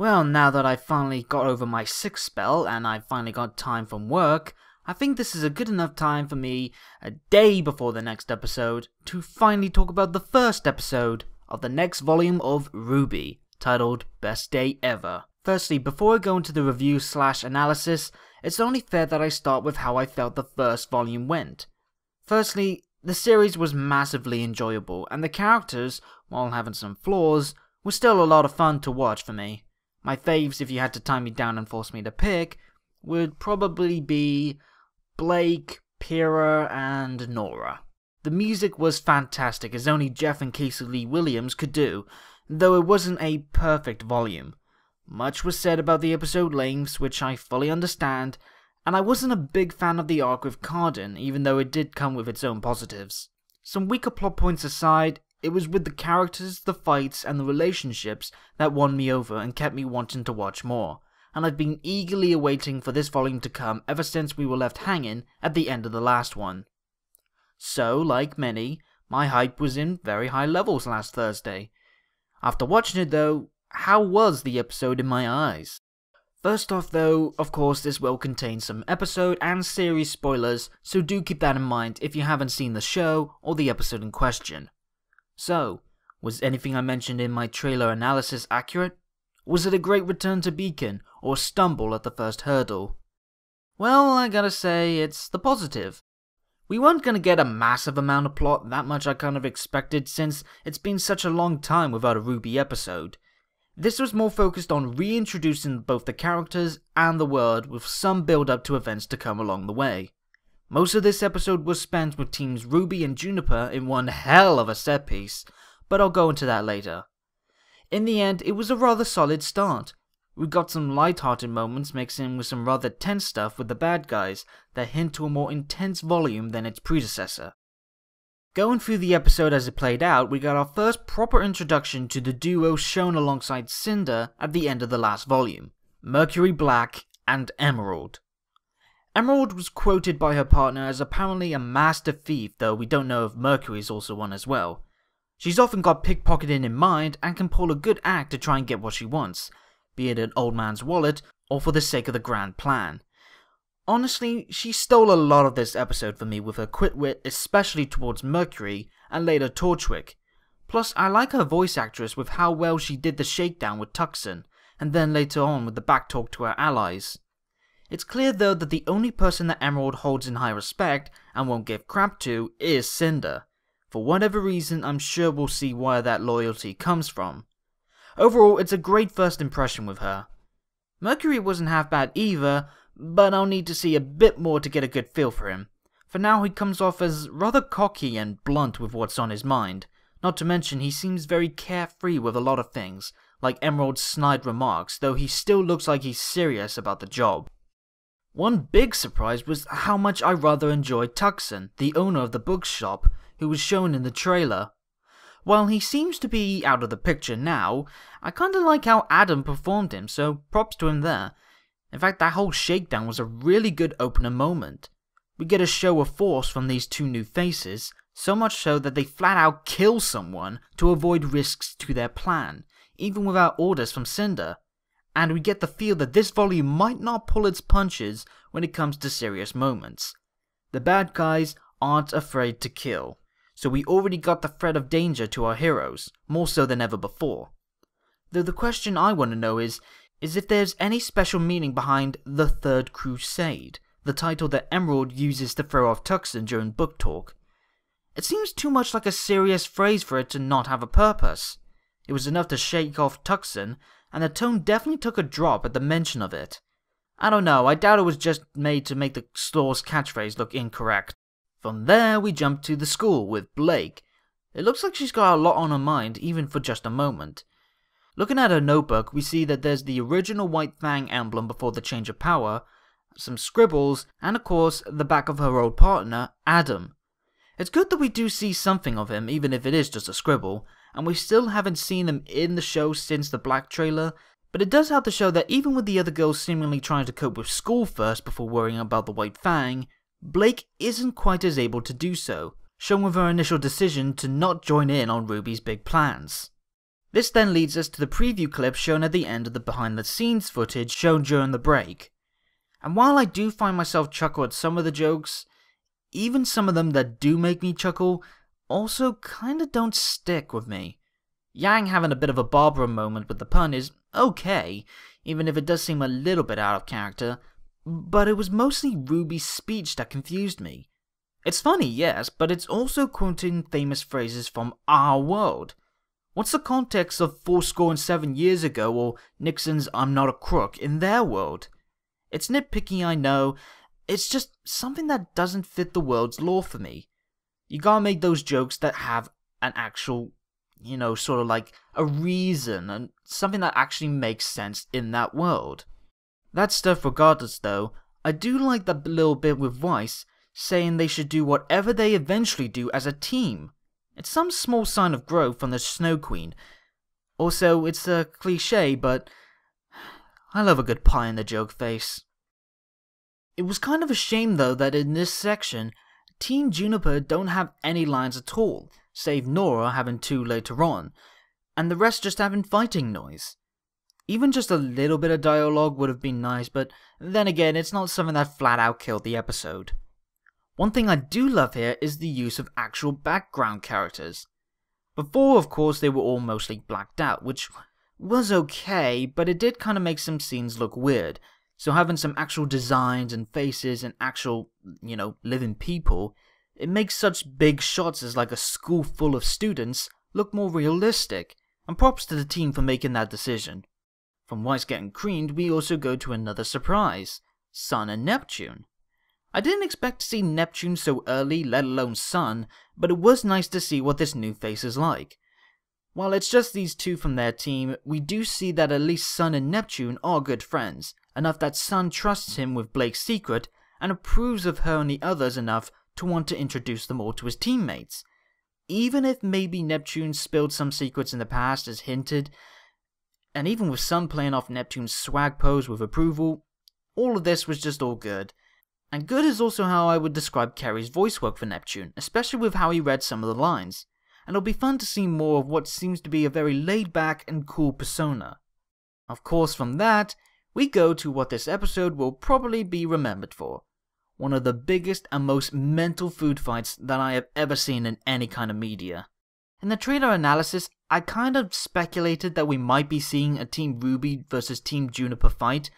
Well, now that I finally got over my sick spell and I finally got time from work, I think this is a good enough time for me, a day before the next episode, to finally talk about the first episode of the next volume of RWBY, titled Best Day Ever. Firstly, before I go into the review/analysis, it's only fair that I start with how I felt the first volume went. Firstly, the series was massively enjoyable, and the characters, while having some flaws, were still a lot of fun to watch for me. My faves, if you had to tie me down and force me to pick, would probably be Blake, Pyrrha, and Nora. The music was fantastic, as only Jeff and Casey Lee Williams could do, though it wasn't a perfect volume. Much was said about the episode lengths, which I fully understand, and I wasn't a big fan of the arc with Cardin, even though it did come with its own positives. Some weaker plot points aside, it was with the characters, the fights, and the relationships that won me over and kept me wanting to watch more, and I've been eagerly awaiting for this volume to come ever since we were left hanging at the end of the last one. So, like many, my hype was in very high levels last Thursday. After watching it though, how was the episode in my eyes? First off though, of course this will contain some episode and series spoilers, so do keep that in mind if you haven't seen the show or the episode in question. So, was anything I mentioned in my trailer analysis accurate? Was it a great return to Beacon, or a stumble at the first hurdle? Well, I gotta say, it's the positive. We weren't gonna get a massive amount of plot, that much I kind of expected since it's been such a long time without a RWBY episode. This was more focused on reintroducing both the characters and the world with some build up to events to come along the way. Most of this episode was spent with teams Ruby and Juniper in one hell of a set piece, but I'll go into that later. In the end, it was a rather solid start. We got some light-hearted moments mixed in with some rather tense stuff with the bad guys that hint to a more intense volume than its predecessor. Going through the episode as it played out, we got our first proper introduction to the duo shown alongside Cinder at the end of the last volume, Mercury Black and Emerald. Emerald was quoted by her partner as apparently a master thief, though we don't know if Mercury is also one as well. She's often got pickpocketing in mind and can pull a good act to try and get what she wants, be it an old man's wallet or for the sake of the grand plan. Honestly, she stole a lot of this episode for me with her quick wit, especially towards Mercury and later Torchwick. Plus, I like her voice actress with how well she did the shakedown with Tucson, and then later on with the backtalk to her allies. It's clear though that the only person that Emerald holds in high respect and won't give crap to is Cinder. For whatever reason, I'm sure we'll see where that loyalty comes from. Overall, it's a great first impression with her. Mercury wasn't half bad either, but I'll need to see a bit more to get a good feel for him. For now, he comes off as rather cocky and blunt with what's on his mind. Not to mention, he seems very carefree with a lot of things, like Emerald's snide remarks, though he still looks like he's serious about the job. One big surprise was how much I rather enjoyed Tucson, the owner of the bookshop, who was shown in the trailer. While he seems to be out of the picture now, I kinda like how Adam performed him, so props to him there. In fact, that whole shakedown was a really good opener moment. We get a show of force from these two new faces, so much so that they flat out kill someone to avoid risks to their plan, even without orders from Cinder. And we get the feel that this volume might not pull its punches when it comes to serious moments. The bad guys aren't afraid to kill, so we already got the threat of danger to our heroes, more so than ever before. Though the question I want to know is if there's any special meaning behind The Third Crusade, the title that Emerald uses to throw off Tucson during book talk. It seems too much like a serious phrase for it to not have a purpose. It was enough to shake off Tucson, and the tone definitely took a drop at the mention of it. I don't know, I doubt it was just made to make the store's catchphrase look incorrect. From there, we jump to the school with Blake. It looks like she's got a lot on her mind, even for just a moment. Looking at her notebook, we see that there's the original White Fang emblem before the change of power, some scribbles, and of course, the back of her old partner, Adam. It's good that we do see something of him, even if it is just a scribble, and we still haven't seen him in the show since the Black trailer, but it does help to show that even with the other girls seemingly trying to cope with school first before worrying about the White Fang, Blake isn't quite as able to do so, shown with her initial decision to not join in on Ruby's big plans. This then leads us to the preview clip shown at the end of the behind the scenes footage shown during the break. And while I do find myself chuckle at some of the jokes, even some of them that do make me chuckle also kinda don't stick with me. Yang having a bit of a Barbara moment with the pun is okay, even if it does seem a little bit out of character, but it was mostly RWBY's speech that confused me. It's funny, yes, but it's also quoting famous phrases from our world. What's the context of 7 years ago or Nixon's I'm not a crook in their world? It's nitpicky, I know, it's just something that doesn't fit the world's lore for me. You gotta make those jokes that have an actual, sort of like a reason and something that actually makes sense in that world. That stuff regardless though, I do like that little bit with Weiss saying they should do whatever they eventually do as a team. It's some small sign of growth from the Snow Queen. Also, it's a cliche, but I love a good pie in the joke face. It was kind of a shame though that in this section, Team Juniper don't have any lines at all, save Nora having 2 later on, and the rest just having fighting noise. Even just a little bit of dialogue would have been nice, but then again, it's not something that flat out killed the episode. One thing I do love here is the use of actual background characters. Before, of course, they were all mostly blacked out, which was okay, but it did kind of make some scenes look weird. So having some actual designs and faces and actual, living people, it makes such big shots as like a school full of students look more realistic, and props to the team for making that decision. From Weiss getting creamed, we also go to another surprise, Sun and Neptune. I didn't expect to see Neptune so early, let alone Sun, but it was nice to see what this new face is like. While it's just these two from their team, we do see that at least Sun and Neptune are good friends, enough that Sun trusts him with Blake's secret and approves of her and the others enough to want to introduce them all to his teammates. Even if maybe Neptune spilled some secrets in the past as hinted, and even with Sun playing off Neptune's swag pose with approval, all of this was just all good. And good is also how I would describe Kerry's voice work for Neptune, especially with how he read some of the lines, and it'll be fun to see more of what seems to be a very laid-back and cool persona. Of course, from that, we go to what this episode will probably be remembered for. One of the biggest and most mental food fights that I have ever seen in any kind of media. In the trailer analysis, I kind of speculated that we might be seeing a Team RWBY versus Team Juniper fight,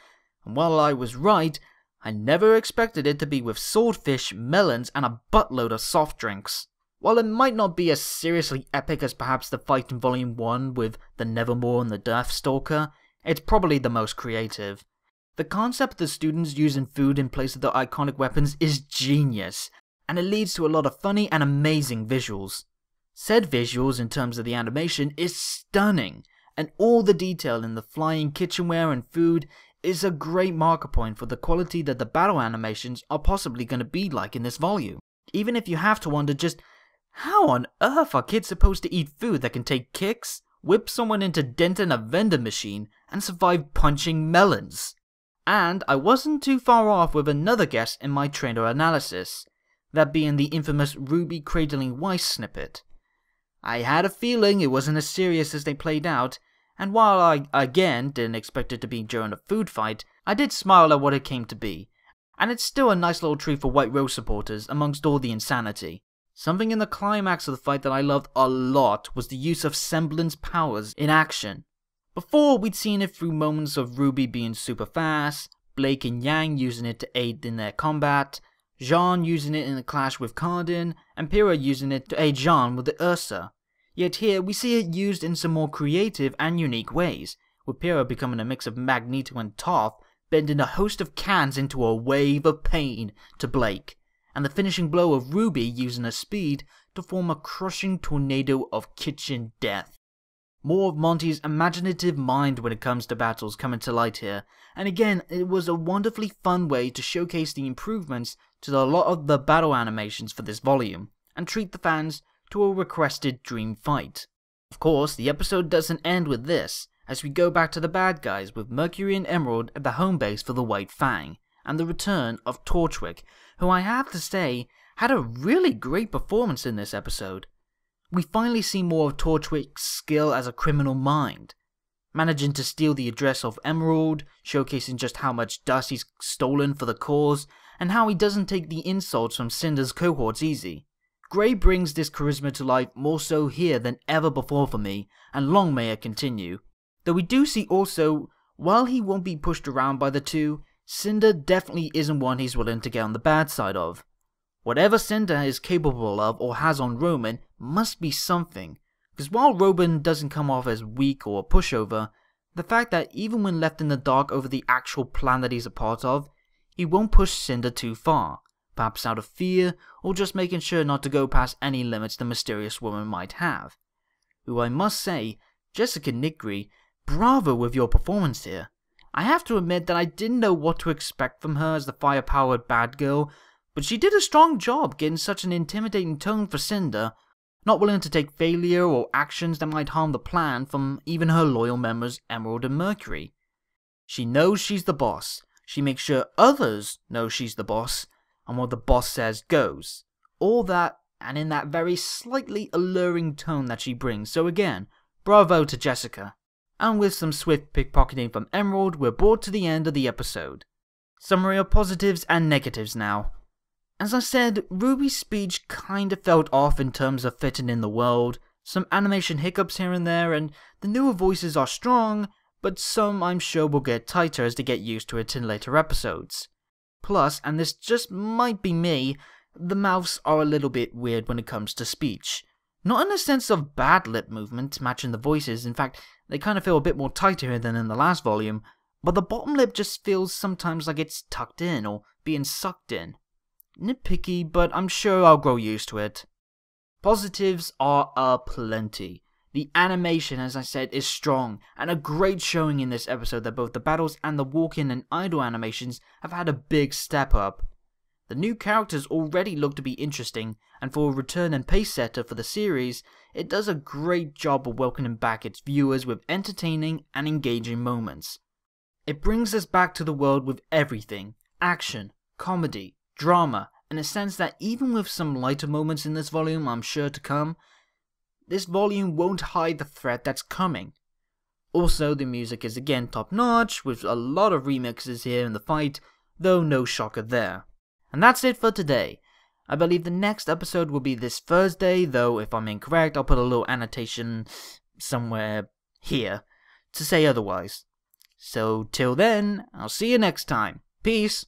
and while I was right, I never expected it to be with swordfish, melons, and a buttload of soft drinks. While it might not be as seriously epic as perhaps the fight in Volume 1 with the Nevermore and the Deathstalker, it's probably the most creative. The concept of the students using food in place of their iconic weapons is genius, and it leads to a lot of funny and amazing visuals. Said visuals in terms of the animation is stunning, and all the detail in the flying kitchenware and food is a great marker point for the quality that the battle animations are possibly going to be like in this volume. Even if you have to wonder just, how on earth are kids supposed to eat food that can take kicks, whip someone into denting a vending machine, and survive punching melons? And I wasn't too far off with another guess in my trailer analysis, that being the infamous RWBY cradling Weiss snippet. I had a feeling it wasn't as serious as they played out, and while I, again, didn't expect it to be during a food fight, I did smile at what it came to be, and it's still a nice little treat for White Rose supporters amongst all the insanity. Something in the climax of the fight that I loved a lot was the use of semblance powers in action. Before, we'd seen it through moments of RWBY being super fast, Blake and Yang using it to aid in their combat, Jean using it in the clash with Cardin, and Pyrrha using it to aid Jean with the Ursa. Yet here, we see it used in some more creative and unique ways, with Pyrrha becoming a mix of Magneto and Toph, bending a host of cans into a wave of pain to Blake, and the finishing blow of RWBY using her speed to form a crushing tornado of kitchen death. More of Monty's imaginative mind when it comes to battles coming to light here, and again, it was a wonderfully fun way to showcase the improvements to a lot of the battle animations for this volume, and treat the fans to a requested dream fight. Of course, the episode doesn't end with this, as we go back to the bad guys with Mercury and Emerald at the home base for the White Fang, and the return of Torchwick, who I have to say had a really great performance in this episode. We finally see more of Torchwick's skill as a criminal mind, managing to steal the address of Emerald, showcasing just how much dust he's stolen for the cause, and how he doesn't take the insults from Cinder's cohorts easy. Gray brings this charisma to life more so here than ever before for me, and long may it continue. Though we do see also, while he won't be pushed around by the two, Cinder definitely isn't one he's willing to get on the bad side of. Whatever Cinder is capable of or has on Roman must be something, because while Roman doesn't come off as weak or a pushover, the fact that even when left in the dark over the actual plan that he's a part of, he won't push Cinder too far, perhaps out of fear or just making sure not to go past any limits the mysterious woman might have. Who I must say, Jessica Nigri, bravo with your performance here. I have to admit that I didn't know what to expect from her as the fire-powered bad girl, but she did a strong job getting such an intimidating tone for Cinder, not willing to take failure or actions that might harm the plan from even her loyal members Emerald and Mercury. She knows she's the boss, she makes sure others know she's the boss, and what the boss says goes. All that, and in that very slightly alluring tone that she brings, so again, bravo to Jessica. And with some swift pickpocketing from Emerald, we're brought to the end of the episode. Summary of positives and negatives now. As I said, Ruby's speech kinda felt off in terms of fitting in the world, some animation hiccups here and there, and the newer voices are strong, but some I'm sure will get tighter as they get used to it in later episodes. Plus, and this just might be me, the mouths are a little bit weird when it comes to speech. Not in the sense of bad lip movement matching the voices, in fact, they kinda feel a bit more tighter here than in the last volume, but the bottom lip just feels sometimes like it's tucked in or being sucked in. Nitpicky, but I'm sure I'll grow used to it. Positives are aplenty. The animation, as I said, is strong, and a great showing in this episode that both the battles and the walk-in and idle animations have had a big step up. The new characters already look to be interesting, and for a return and pace setter for the series, it does a great job of welcoming back its viewers with entertaining and engaging moments. It brings us back to the world with everything: action, comedy, drama, in a sense that even with some lighter moments in this volume I'm sure to come, this volume won't hide the threat that's coming. Also, the music is again top notch, with a lot of remixes here in the fight, though no shocker there. And that's it for today. I believe the next episode will be this Thursday, though if I'm incorrect I'll put a little annotation somewhere here to say otherwise. So till then, I'll see you next time. Peace!